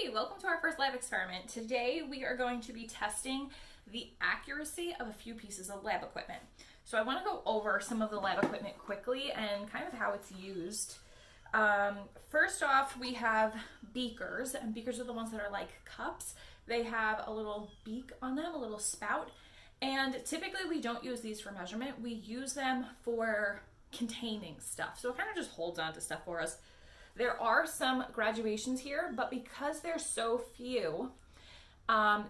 Hey, welcome to our first lab experiment. Today we are going to be testing the accuracy of a few pieces of lab equipment. So I want to go over some of the lab equipment quickly and kind of how it's used. First off, we have beakers, and beakers are the ones that are like cups. They have a little beak on them, a little spout, and typically we don't use these for measurement. We use them for containing stuff. So it kind of just holds on to stuff for us. There are some graduations here, but because there's so few,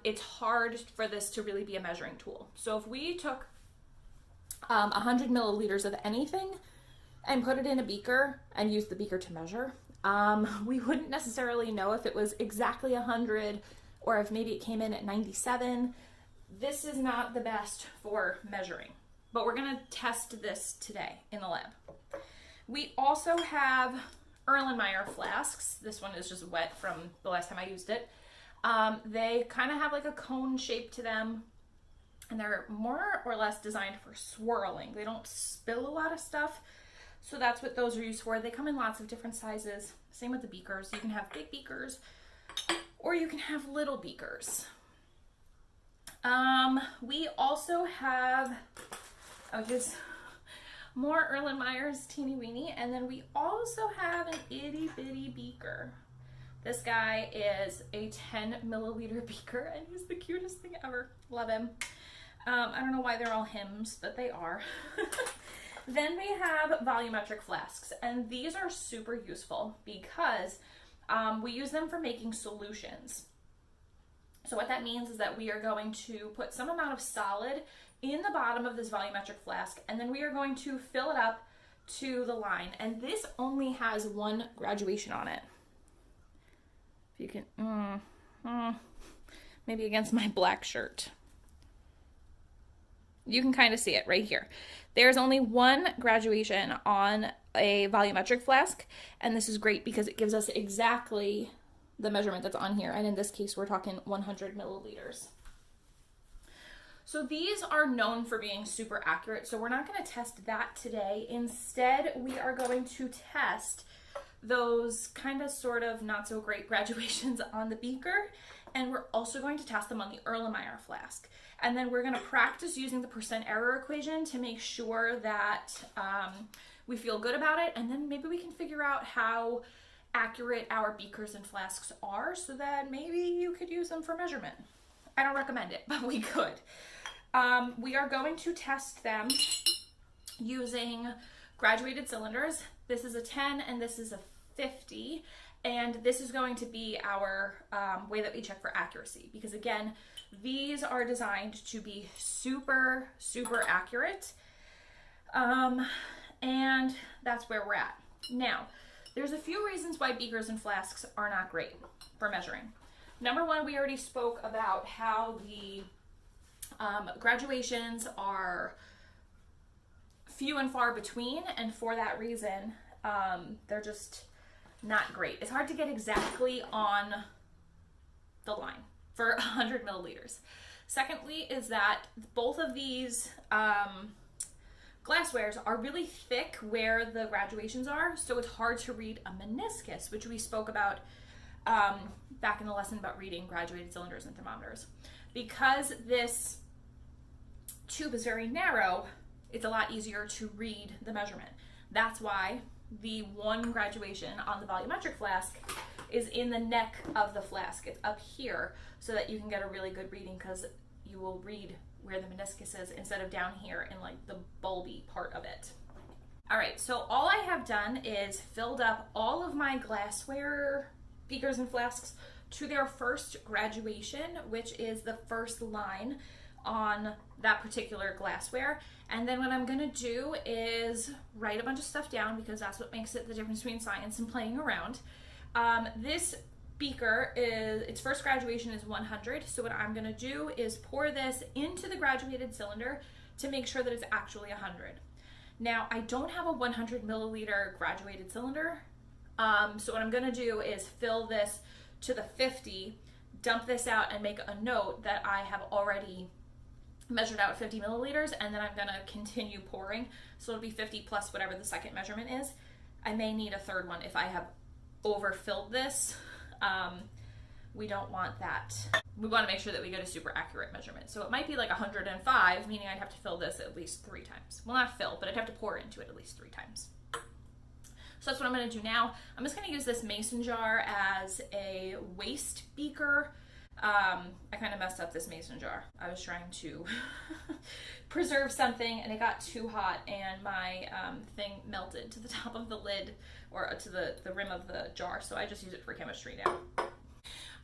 it's hard for this to really be a measuring tool. So if we took 100 milliliters of anything and put it in a beaker and used the beaker to measure, we wouldn't necessarily know if it was exactly 100 or if maybe it came in at 97. This is not the best for measuring, but we're gonna test this today in the lab. We also have Erlenmeyer flasks. This one is just wet from the last time I used it. They kind of have like a cone shape to them, and they're more or less designed for swirling. They don't spill a lot of stuff, so that's what those are used for. They come in lots of different sizes. Same with the beakers. You can have big beakers or you can have little beakers. We also have, just more Erlenmeyer's teeny weeny, and then we also have an itty bitty beaker. This guy is a 10 milliliter beaker, and he's the cutest thing ever. Love him. I don't know why they're all hymns, but they are. Then we have volumetric flasks, and these are super useful because we use them for making solutions. So what that means is that we are going to put some amount of solid in the bottom of this volumetric flask, and then we are going to fill it up to the line. And this only has one graduation on it. If you can, maybe against my black shirt. You can kind of see it right here. There's only one graduation on a volumetric flask, and this is great because it gives us exactly the measurement that's on here. And in this case, we're talking 100 milliliters. So these are known for being super accurate, so we're not going to test that today. Instead, we are going to test those kind of sort of not so great graduations on the beaker, and we're also going to test them on the Erlenmeyer flask. And then we're going to practice using the percent error equation to make sure that we feel good about it, and then maybe we can figure out how accurate our beakers and flasks are so that maybe you could use them for measurement. I don't recommend it, but we could. We are going to test them using graduated cylinders. This is a 10 and this is a 50, and this is going to be our way that we check for accuracy, because again, these are designed to be super accurate, and that's where we're at. Now, there's a few reasons why beakers and flasks are not great for measuring. Number one, we already spoke about how the graduations are few and far between, and for that reason, they're just not great. It's hard to get exactly on the line for 100 milliliters. Secondly is that both of these glasswares are really thick where the graduations are, so it's hard to read a meniscus, which we spoke about back in the lesson about reading graduated cylinders and thermometers. Because this tube is very narrow, it's a lot easier to read the measurement. That's why the one graduation on the volumetric flask is in the neck of the flask. It's up here so that you can get a really good reading, because you will read where the meniscus is instead of down here in like the bulby part of it. All right, so all I have done is filled up all of my glassware beakers and flasks to their first graduation, which is the first line on that particular glassware. And then what I'm gonna do is write a bunch of stuff down, because that's what makes it the difference between science and playing around. This beaker, its first graduation is 100, so what I'm gonna do is pour this into the graduated cylinder to make sure that it's actually 100. Now, I don't have a 100 milliliter graduated cylinder, so what I'm gonna do is fill this to the 50, dump this out, and make a note that I have already measured out 50 milliliters, and then I'm gonna continue pouring. So it'll be 50 plus whatever the second measurement is. I may need a third one if I have overfilled this. we don't want that. We want to make sure that we get a super accurate measurement. So it might be like 105, meaning I'd have to fill this at least 3 times. Well, not fill, but I'd have to pour into it at least 3 times. So that's what I'm going to do now. I'm just going to use this mason jar as a waste beaker. I kind of messed up this mason jar. I was trying to preserve something and it got too hot and my thing melted to the top of the lid, or to the rim of the jar. So I just use it for chemistry now.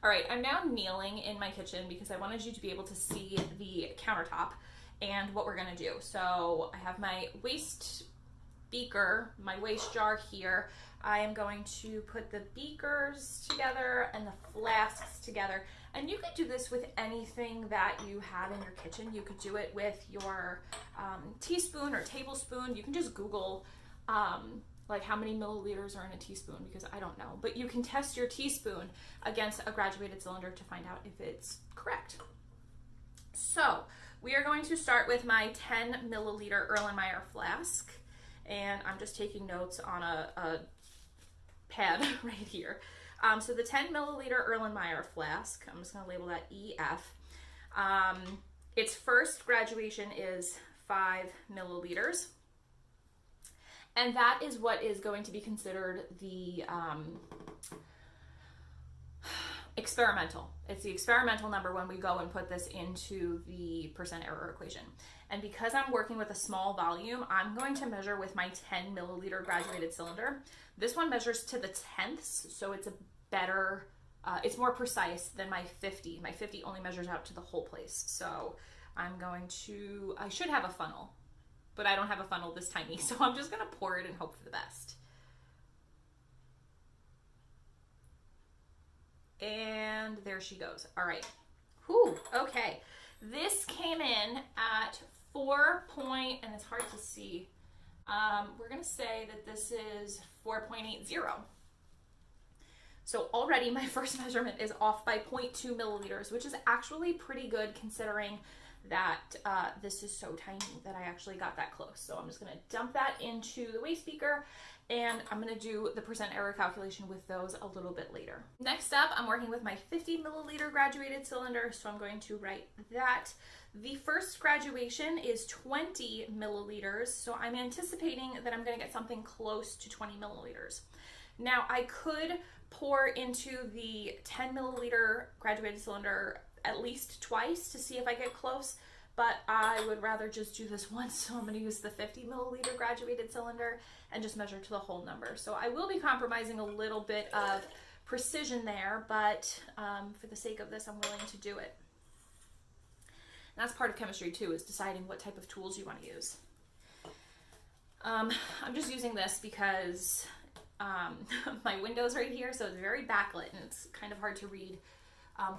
All right, I'm now kneeling in my kitchen because I wanted you to be able to see the countertop and what we're gonna do. So I have my waste beaker, my waste jar here. I am going to put the beakers together and the flasks together. And you could do this with anything that you have in your kitchen. You could do it with your teaspoon or tablespoon. You can just Google like how many milliliters are in a teaspoon, because I don't know. But you can test your teaspoon against a graduated cylinder to find out if it's correct. So we are going to start with my 10 milliliter Erlenmeyer flask. And I'm just taking notes on a pad right here. So the 10 milliliter Erlenmeyer flask, I'm just going to label that EF. Its first graduation is 5 milliliters. And that is what is going to be considered the experimental. It's the experimental number when we go and put this into the percent error equation. And because I'm working with a small volume, I'm going to measure with my 10 milliliter graduated cylinder. This one measures to the tenths, so it's a better, it's more precise than my 50. My 50 only measures out to the whole place. So I'm going to, I should have a funnel, but I don't have a funnel this tiny, so I'm just gonna pour it and hope for the best. And there she goes. All right. Whew, okay. This came in at 4 point, and it's hard to see. We're gonna say that this is 4.80. So already my first measurement is off by 0.2 milliliters, which is actually pretty good considering that this is so tiny that I actually got that close. So I'm just gonna dump that into the waste beaker, and I'm gonna do the percent error calculation with those a little bit later. Next up, I'm working with my 50 milliliter graduated cylinder, so I'm going to write that. The first graduation is 20 milliliters, so I'm anticipating that I'm gonna get something close to 20 milliliters. Now I could pour into the 10 milliliter graduated cylinder at least twice to see if I get close, but I would rather just do this once, so I'm going to use the 50 milliliter graduated cylinder and just measure to the whole number. So I will be compromising a little bit of precision there, but for the sake of this, I'm willing to do it. And that's part of chemistry too, is deciding what type of tools you want to use. I'm just using this because my window's right here, so it's very backlit and it's kind of hard to read.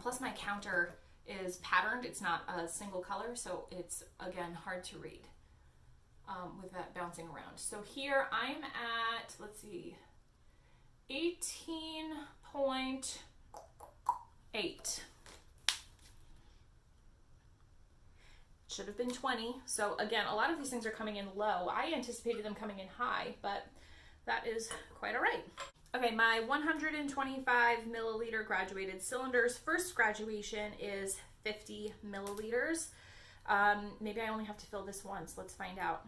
Plus my counter is patterned, it's not a single color, so it's, again, hard to read with that bouncing around. So here I'm at, let's see, 18.8. Should have been 20. So again, a lot of these things are coming in low. I anticipated them coming in high, but that is quite all right. Okay, my 125 milliliter graduated cylinder's first graduation is 50 milliliters. Maybe I only have to fill this once. Let's find out.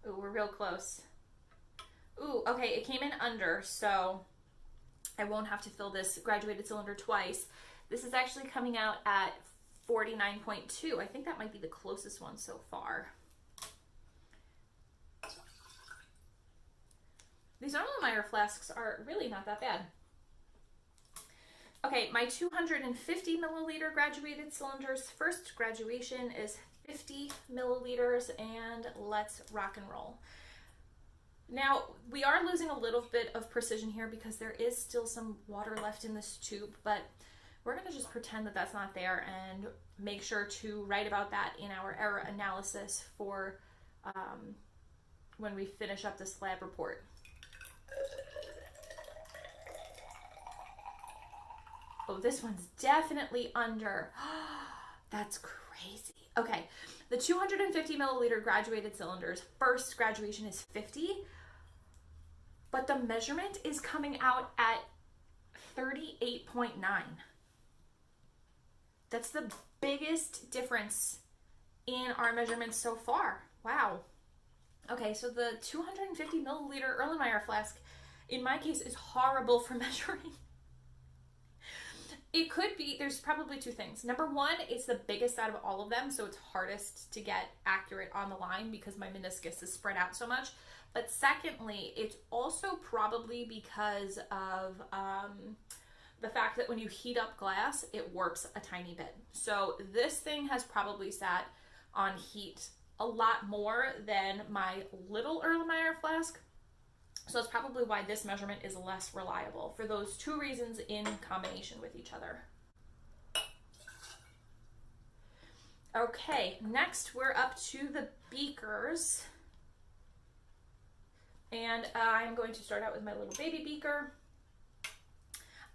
Ooh, we're real close. Ooh, okay, it came in under, so I won't have to fill this graduated cylinder twice. This is actually coming out at 49.2. I think that might be the closest one so far. These Erlenmeyer flasks are really not that bad. Okay, my 250 milliliter graduated cylinder's first graduation is 50 milliliters, and let's rock and roll. Now, we are losing a little bit of precision here because there is still some water left in this tube, but we're going to just pretend that that's not there and make sure to write about that in our error analysis for when we finish up this lab report. Oh, this one's definitely under. That's crazy. Okay, the 250 milliliter graduated cylinders, first graduation is 50, but the measurement is coming out at 38.9. That's the biggest difference in our measurements so far. Wow. Okay, so the 250 milliliter Erlenmeyer flask, in my case, is horrible for measuring. It could be, there's probably two things. Number one, it's the biggest out of all of them, so it's hardest to get accurate on the line because my meniscus is spread out so much. But secondly, it's also probably because of the fact that when you heat up glass, it warps a tiny bit. So this thing has probably sat on heat a lot more than my little Erlenmeyer flask. So that's probably why this measurement is less reliable for those two reasons in combination with each other. Okay, next we're up to the beakers. And I'm going to start out with my little baby beaker.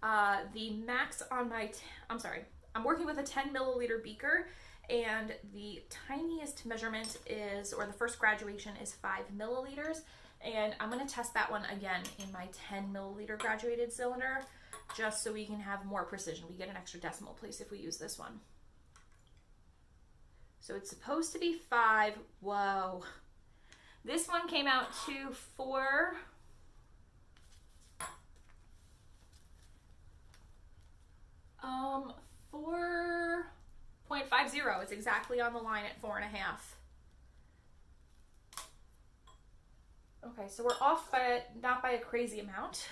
The max on my, I'm working with a 10 milliliter beaker, and the tiniest measurement is, or the first graduation is 5 milliliters. And I'm going to test that one again in my 10 milliliter graduated cylinder, just so we can have more precision. We get an extra decimal place if we use this one. So it's supposed to be 5. Whoa. This one came out to 4. 4.50. It's exactly on the line at 4.5. Okay, so we're off, but not by a crazy amount.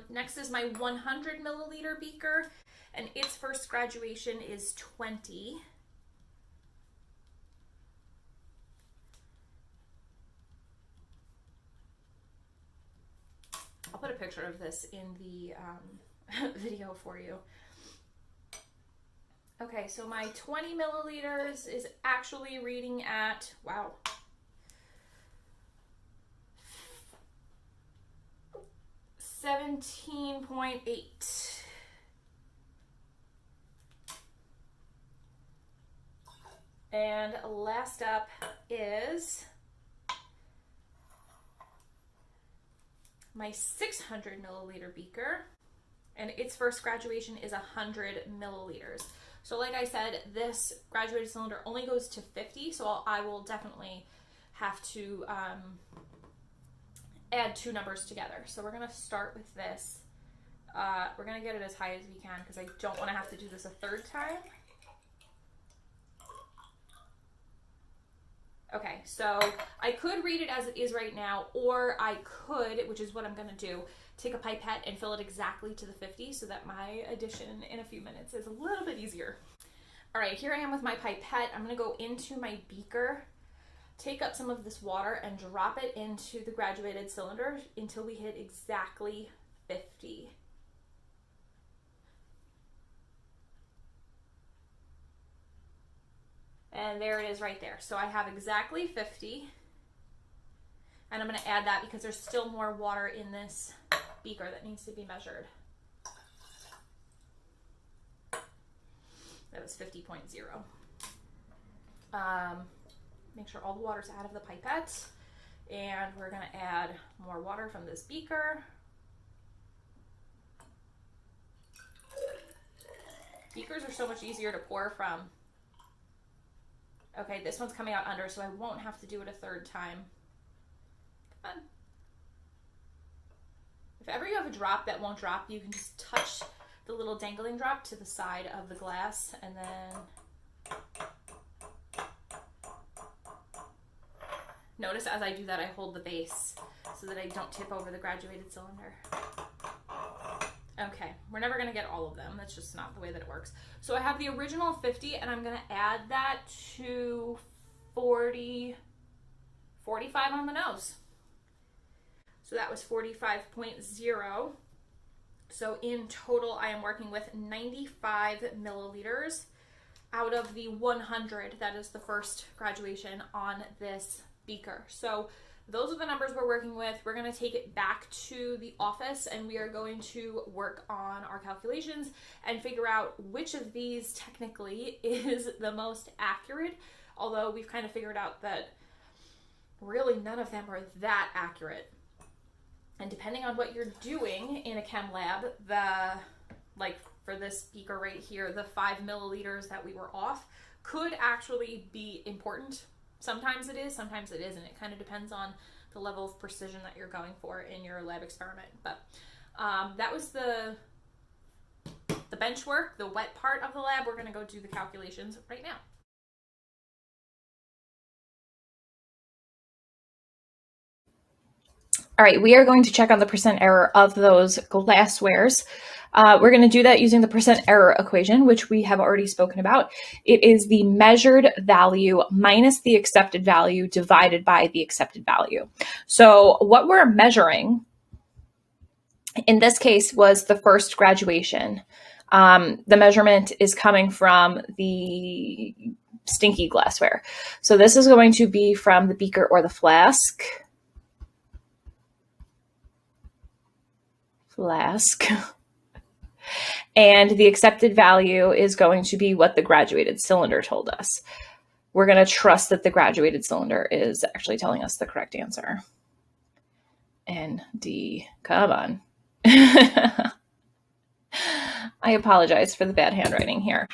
Next is my 100 milliliter beaker, and its first graduation is 20. I'll put a picture of this in the video for you. Okay, so my 20 milliliters is actually reading at, wow, 17.8. And last up is my 600 milliliter beaker, and its first graduation is 100 milliliters. So like I said, this graduated cylinder only goes to 50, so I will definitely have to add two numbers together. So we're going to start with this. We're going to get it as high as we can because I don't want to have to do this a third time. Okay, so I could read it as it is right now, or I could, which is what I'm going to do, take a pipette and fill it exactly to the 50 so that my addition in a few minutes is a little bit easier. All right, here I am with my pipette. I'm going to go into my beaker, take up some of this water, and drop it into the graduated cylinder until we hit exactly 50. And there it is right there. So I have exactly 50. And I'm going to add that because there's still more water in this beaker that needs to be measured. That was 50.0. Make sure all the water's out of the pipette. And we're going to add more water from this beaker. Beakers are so much easier to pour from. Okay, this one's coming out under, so I won't have to do it a third time. Come on. If ever you have a drop that won't drop, you can just touch the little dangling drop to the side of the glass, and then notice as I do that, I hold the base so that I don't tip over the graduated cylinder. Okay, we're never going to get all of them. That's just not the way that it works. So I have the original 50, and I'm going to add that to 40, 45 on the nose. So that was 45.0. So in total, I am working with 95 milliliters out of the 100 that is the first graduation on this beaker. So those are the numbers we're working with. We're going to take it back to the office and we are going to work on our calculations and figure out which of these technically is the most accurate, although we've kind of figured out that really none of them are that accurate. And depending on what you're doing in a chem lab, like for this beaker right here, the 5 milliliters that we were off could actually be important. Sometimes it is, sometimes it isn't. It kind of depends on the level of precision that you're going for in your lab experiment. But that was the bench work, the wet part of the lab. We're going to go do the calculations right now. All right, we are going to check on the percent error of those glasswares. We're going to do that using the percent error equation, which we have already spoken about. It is the measured value minus the accepted value divided by the accepted value. So what we're measuring in this case was the first graduation. The measurement is coming from the stinky glassware. So this is going to be from the beaker or the flask. And the accepted value is going to be what the graduated cylinder told us. We're going to trust that the graduated cylinder is actually telling us the correct answer. ND, come on. I apologize for the bad handwriting here.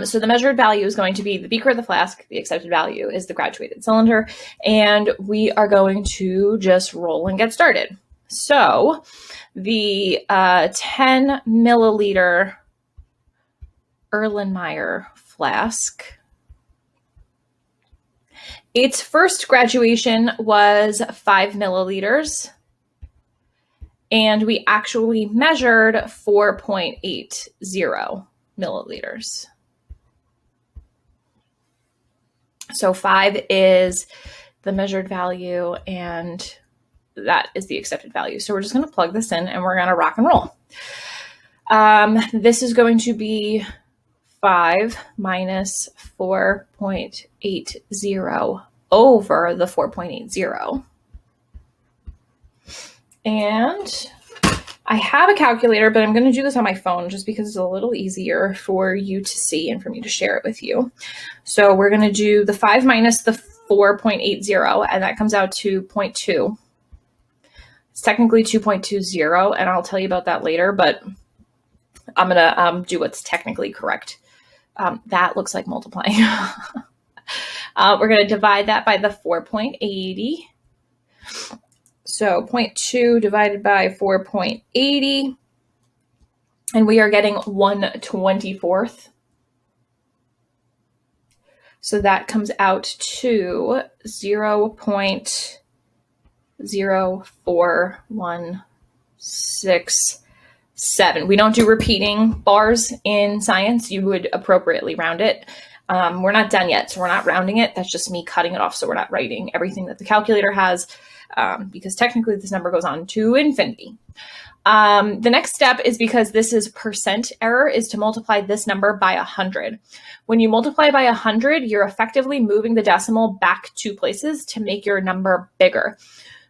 So the measured value is going to be the beaker or the flask. The accepted value is the graduated cylinder. And we are going to just roll and get started. So the 10 milliliter Erlenmeyer flask, its first graduation was 5 milliliters, and we actually measured 4.80 milliliters. So 5 is the measured value and that is the accepted value. So we're just going to plug this in and we're going to rock and roll. This is going to be 5 minus 4.80 over the 4.80. And I have a calculator, but I'm going to do this on my phone just because it's a little easier for you to see and for me to share it with you. So we're going to do the 5 minus the 4.80, and that comes out to 0.2. It's technically 2.20, and I'll tell you about that later, but I'm going to do what's technically correct. That looks like multiplying. We're going to divide that by the 4.80. So 0.2 divided by 4.80, and we are getting 1/24. So that comes out to 0.04167. We don't do repeating bars in science. You would appropriately round it. We're not done yet, so we're not rounding it. That's just me cutting it off, so we're not writing everything that the calculator has, because technically this number goes on to infinity. The next step is, because this is percent error, is to multiply this number by 100. When you multiply by 100, you're effectively moving the decimal back 2 places to make your number bigger.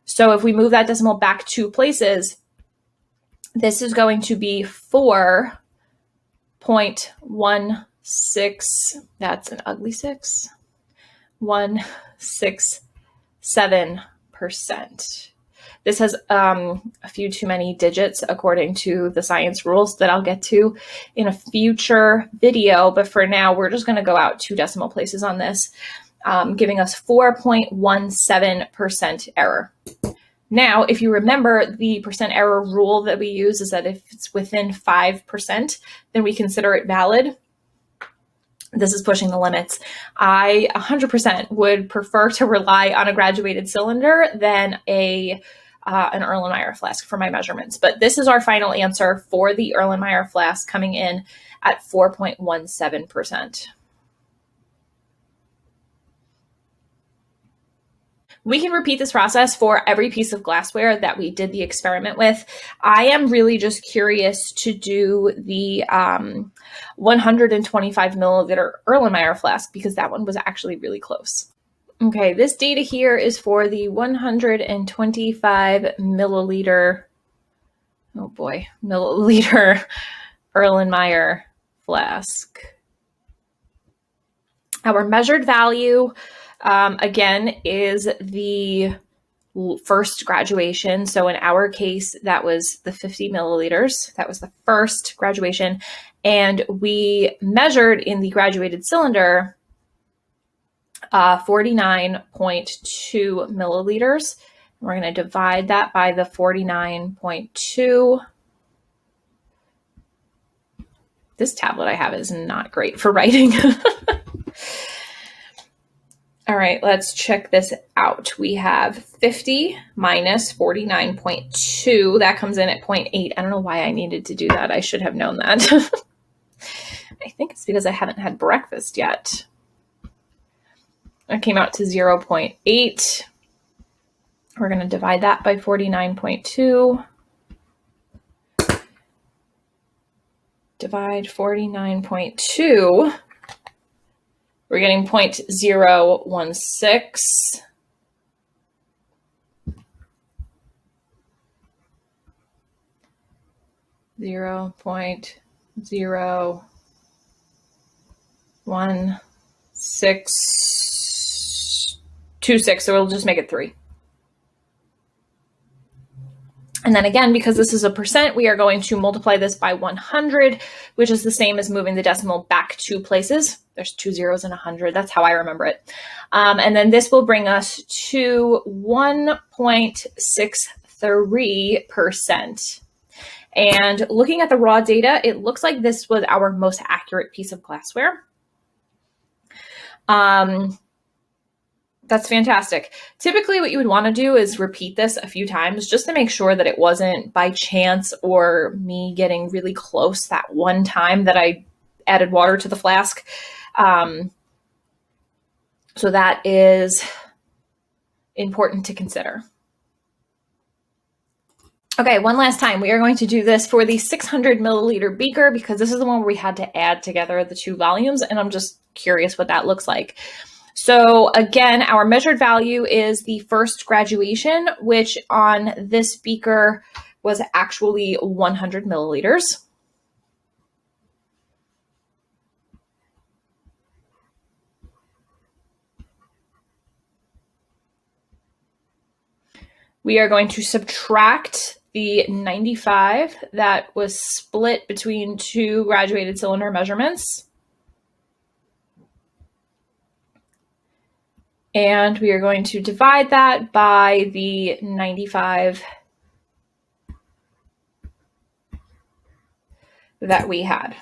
So if we move that decimal back 2 places, this is going to be 4.16. That's an ugly 6. 167%. This has a few too many digits according to the science rules that I'll get to in a future video. But for now, we're just going to go out 2 decimal places on this, giving us 4.17% error. Now, if you remember, the percent error rule that we use is that if it's within 5%, then we consider it valid. This is pushing the limits. I 100% would prefer to rely on a graduated cylinder than an Erlenmeyer flask for my measurements. But this is our final answer for the Erlenmeyer flask, coming in at 4.17%. We can repeat this process for every piece of glassware that we did the experiment with. I am really just curious to do the 125 milliliter Erlenmeyer flask because that one was actually really close. Okay, this data here is for the 125 milliliter, oh boy, milliliter Erlenmeyer flask. Our measured value, again, is the first graduation. So in our case, that was the 50 milliliters. That was the first graduation. And we measured in the graduated cylinder 49.2 milliliters. We're going to divide that by the 49.2. This tablet I have is not great for writing. All right, let's check this out. We have 50 minus 49.2. That comes in at 0.8. I don't know why I needed to do that. I should have known that. I think it's because I haven't had breakfast yet. That came out to 0.8. We're going to divide that by 49.2. Divide 49.2. We're getting 0.016. Zero point zero 1.626, so we'll just make it 3. And then again, because this is a percent, we are going to multiply this by 100, which is the same as moving the decimal back 2 places. There's 2 zeros and 100. That's how I remember it. And then this will bring us to 1.63%. And looking at the raw data, it looks like this was our most accurate piece of glassware. That's fantastic. Typically what you would want to do is repeat this a few times just to make sure that it wasn't by chance or me getting really close that one time that I added water to the flask. So that is important to consider. Okay, one last time. We are going to do this for the 600 milliliter beaker because this is the one where we had to add together the 2 volumes, and I'm just curious what that looks like. So again, our measured value is the first graduation, which on this beaker was actually 100 milliliters. We are going to subtract the 95 that was split between 2 graduated cylinder measurements. And we are going to divide that by the 95 that we had.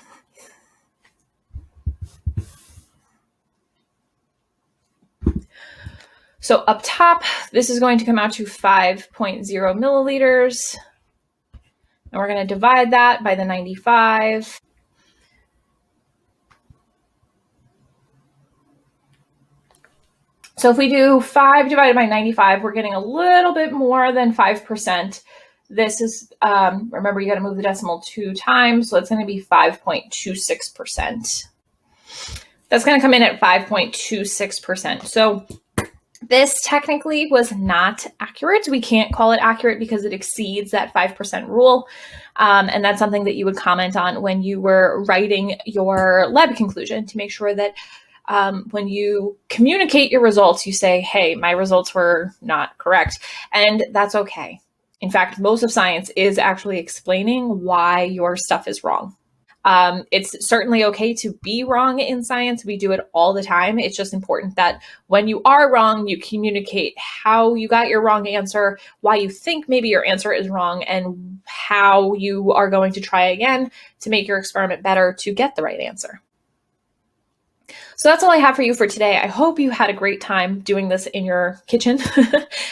So up top, this is going to come out to 5.0 milliliters. And we're going to divide that by the 95. So if we do 5 divided by 95, we're getting a little bit more than 5%. This is, remember, you got to move the decimal 2 times, so it's going to be 5.26%. That's going to come in at 5.26%. So this technically was not accurate. We can't call it accurate because it exceeds that 5% rule. And that's something that you would comment on when you were writing your lab conclusion to make sure that when you communicate your results, you say, hey, my results were not correct. And that's okay. In fact, most of science is actually explaining why your stuff is wrong. It's certainly okay to be wrong in science. We do it all the time. It's just important that when you are wrong, you communicate how you got your wrong answer, why you think maybe your answer is wrong, and how you are going to try again to make your experiment better to get the right answer. So that's all I have for you for today. I hope you had a great time doing this in your kitchen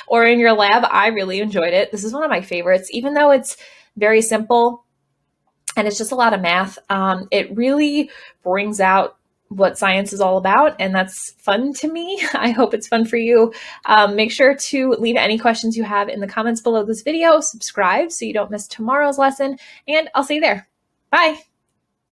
or in your lab. I really enjoyed it. This is one of my favorites, even though it's very simple and it's just a lot of math. It really brings out what science is all about, and that's fun to me. I hope it's fun for you. Make sure to leave any questions you have in the comments below this video. Subscribe so you don't miss tomorrow's lesson, and I'll see you there. Bye.